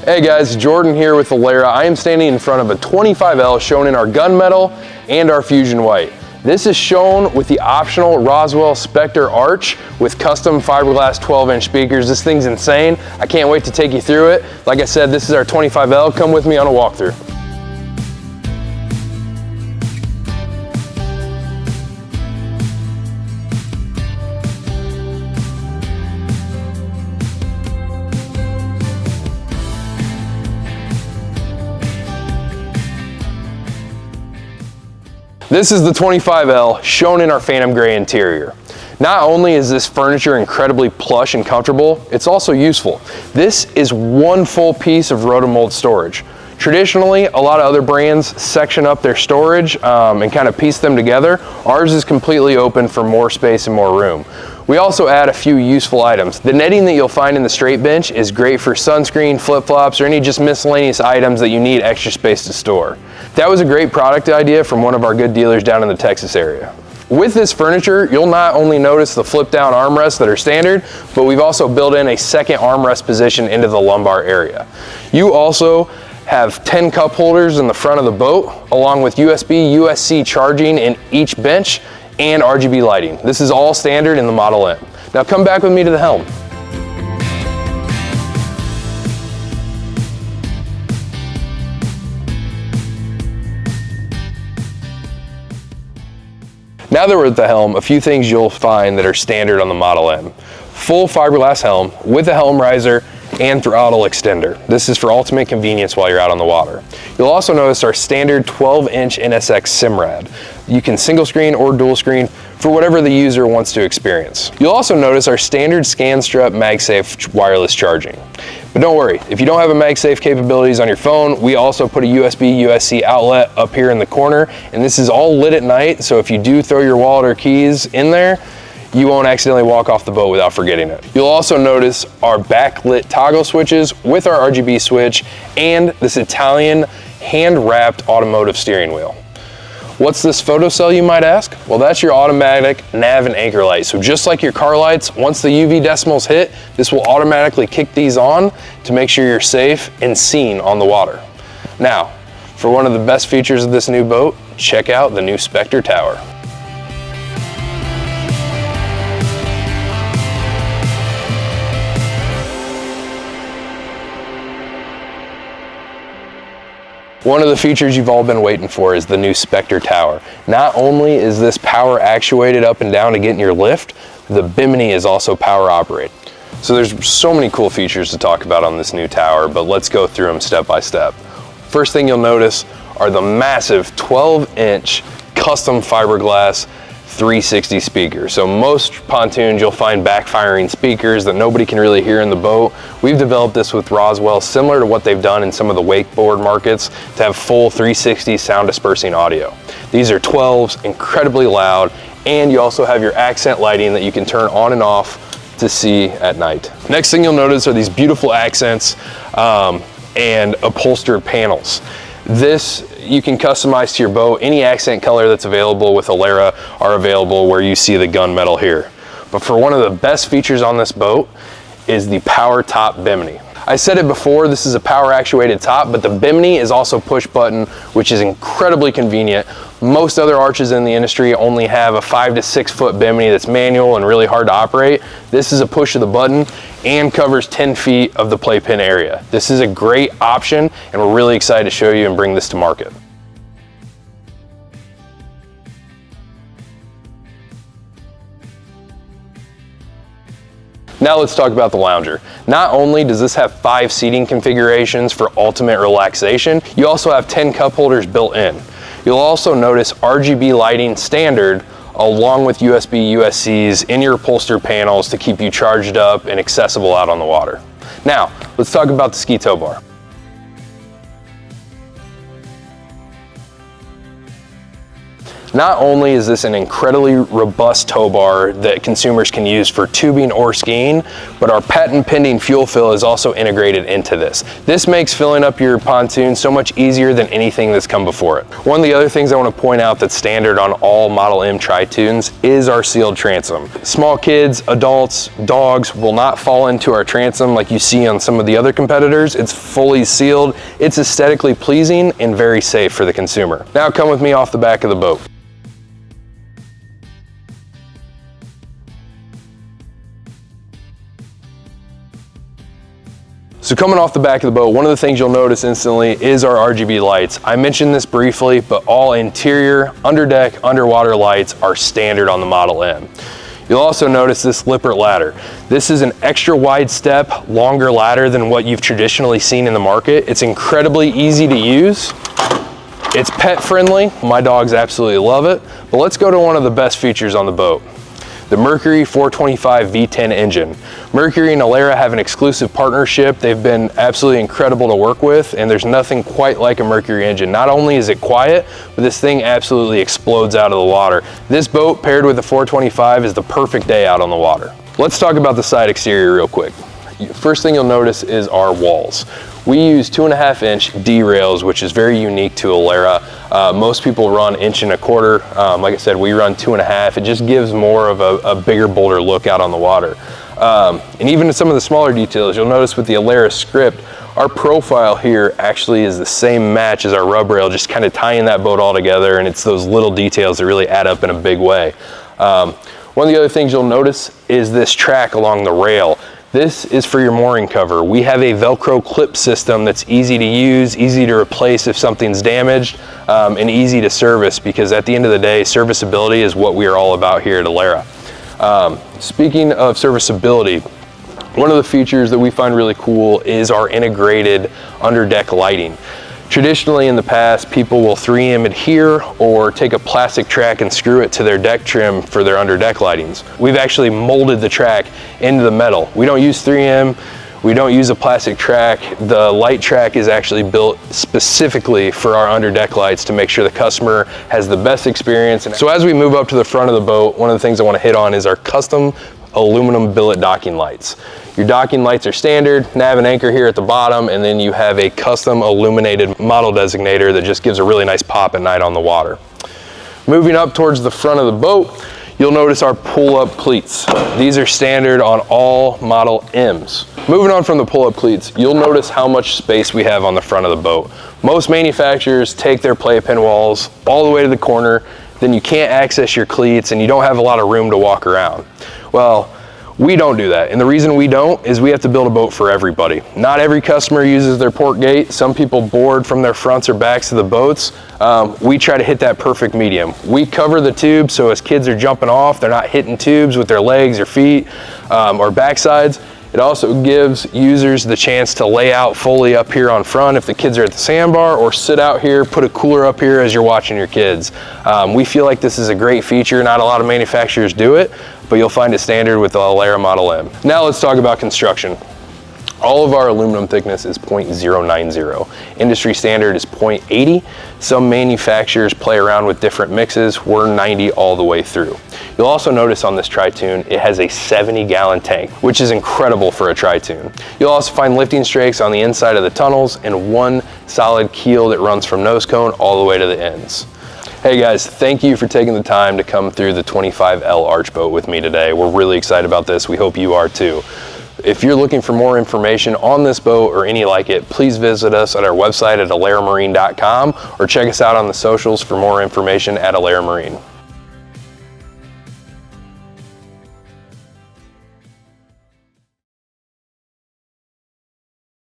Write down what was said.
Hey guys, Jordan here with Alera. I am standing in front of a 25L shown in our gunmetal and our fusion white. This is shown with the optional Roswell Spectre arch with custom fiberglass 12-inch speakers. This thing's insane. I can't wait to take you through it. Like I said, this is our 25L. Come with me on a walkthrough. This is the 25L shown in our Phantom Gray interior. Not only is this furniture incredibly plush and comfortable, it's also useful. This is one full piece of Rotomold storage. Traditionally, a lot of other brands section up their storage and kind of piece them together. Ours is completely open for more space and more room. We also add a few useful items. The netting that you'll find in the straight bench is great for sunscreen, flip-flops, or any just miscellaneous items that you need extra space to store. That was a great product idea from one of our good dealers down in the Texas area. With this furniture, you'll not only notice the flip-down armrests that are standard, but we've also built in a second armrest position into the lumbar area. You also have 10 cup holders in the front of the boat, along with USB, USB-C charging in each bench, and RGB lighting. This is all standard in the Model M. Now come back with me to the helm. Now that we're at the helm, a few things you'll find that are standard on the Model M. Full fiberglass helm with a helm riser and throttle extender. This is for ultimate convenience while you're out on the water. You'll also notice our standard 12-inch NSX Simrad. You can single screen or dual screen for whatever the user wants to experience. You'll also notice our standard Scanstrut MagSafe wireless charging. But don't worry, if you don't have a MagSafe capabilities on your phone, we also put a USB USB-C outlet up here in the corner, and this is all lit at night, so if you do throw your wallet or keys in there, you won't accidentally walk off the boat without forgetting it. You'll also notice our backlit toggle switches with our RGB switch and this Italian hand-wrapped automotive steering wheel. What's this photocell, you might ask? Well, that's your automatic nav and anchor light. So just like your car lights, once the UV decimals hit, this will automatically kick these on to make sure you're safe and seen on the water. Now, for one of the best features of this new boat, check out the new Spectre Tower. One of the features you've all been waiting for is the new Spectre Tower. Not only is this power actuated up and down to get in your lift, the Bimini is also power operated. So there's so many cool features to talk about on this new tower, but let's go through them step by step. First thing you'll notice are the massive 12-inch custom fiberglass 360 speakers. So most pontoons you'll find backfiring speakers that nobody can really hear in the boat. We've developed this with Roswell, similar to what they've done in some of the wakeboard markets, to have full 360 sound dispersing audio. These are 12s, incredibly loud, and you also have your accent lighting that you can turn on and off to see at night. Next thing you'll notice are these beautiful accents and upholstered panels. This you can customize to your boat. Any accent color that's available with Alera are available where you see the gunmetal here. But for one of the best features on this boat is the power top Bimini. I said it before, this is a power actuated top, but the Bimini is also push button, which is incredibly convenient. Most other arches in the industry only have a 5 to 6 foot Bimini that's manual and really hard to operate. This is a push of the button and covers 10 feet of the playpen area. This is a great option, and we're really excited to show you and bring this to market. Now let's talk about the lounger. Not only does this have 5 seating configurations for ultimate relaxation, you also have 10 cup holders built in. You'll also notice RGB lighting standard along with USB USB-Cs in your upholstered panels to keep you charged up and accessible out on the water. Now, let's talk about the ski tow bar. Not only is this an incredibly robust tow bar that consumers can use for tubing or skiing, but our patent pending fuel fill is also integrated into this. This makes filling up your pontoon so much easier than anything that's come before it. One of the other things I want to point out that's standard on all Model M tri-tunes is our sealed transom. Small kids, adults, dogs will not fall into our transom like you see on some of the other competitors. It's fully sealed, it's aesthetically pleasing, and very safe for the consumer. Now come with me off the back of the boat. So coming off the back of the boat, one of the things you'll notice instantly is our RGB lights. I mentioned this briefly, but all interior, underdeck, underwater lights are standard on the Model M. You'll also notice this Lippert ladder. This is an extra wide step, longer ladder than what you've traditionally seen in the market. It's incredibly easy to use. It's pet friendly. My dogs absolutely love it. But let's go to one of the best features on the boat. The Mercury 425 V10 engine. Mercury and Alera have an exclusive partnership. They've been absolutely incredible to work with, and there's nothing quite like a Mercury engine. Not only is it quiet, but this thing absolutely explodes out of the water. This boat paired with the 425 is the perfect day out on the water. Let's talk about the side exterior real quick. First thing you'll notice is our walls. We use 2.5-inch D rails, which is very unique to Alera. Most people run 1.25 inch. Like I said, we run 2.5. It just gives more of a bigger, bolder look out on the water. And even in some of the smaller details, you'll notice with the Alera script, our profile here actually is the same match as our rub rail, just kind of tying that boat all together, and it's those little details that really add up in a big way. One of the other things you'll notice is this track along the rail. This is for your mooring cover. We have a Velcro clip system that's easy to use, easy to replace if something's damaged, and easy to service, because at the end of the day, serviceability is what we are all about here at Alera. Speaking of serviceability, one of the features that we find really cool is our integrated underdeck lighting. Traditionally in the past, people will 3M adhere or take a plastic track and screw it to their deck trim for their underdeck lightings. We've actually molded the track into the metal. We don't use 3M, we don't use a plastic track. The light track is actually built specifically for our underdeck lights to make sure the customer has the best experience. So as we move up to the front of the boat, one of the things I want to hit on is our custom aluminum billet docking lights. Your docking lights are standard, nav and anchor here at the bottom, and then you have a custom illuminated model designator that just gives a really nice pop at night on the water. Moving up towards the front of the boat, you'll notice our pull-up cleats. These are standard on all Model M's. Moving on from the pull-up cleats, you'll notice how much space we have on the front of the boat. Most manufacturers take their playpen walls all the way to the corner, then you can't access your cleats and you don't have a lot of room to walk around. Well, we don't do that, and the reason we don't is we have to build a boat for everybody. Not every customer uses their port gate. Some people board from their fronts or backs of the boats. We try to hit that perfect medium. We cover the tubes, so as kids are jumping off, they're not hitting tubes with their legs or feet or backsides. It also gives users the chance to lay out fully up here on front if the kids are at the sandbar, or sit out here, put a cooler up here as you're watching your kids. We feel like this is a great feature. Not a lot of manufacturers do it, but you'll find it standard with the Alera Model M. Now let's talk about construction. All of our aluminum thickness is 0.090. Industry standard is 0.80. Some manufacturers play around with different mixes. We're 90 all the way through. You'll also notice on this tri-tune, it has a 70-gallon tank, which is incredible for a tri-tune. You'll also find lifting strakes on the inside of the tunnels and one solid keel that runs from nose cone all the way to the ends. Hey guys, thank you for taking the time to come through the 25L Arch boat with me today. We're really excited about this. We hope you are too. If you're looking for more information on this boat or any like it, please visit us at our website at aleramarine.com or check us out on the socials for more information at Alera Marine.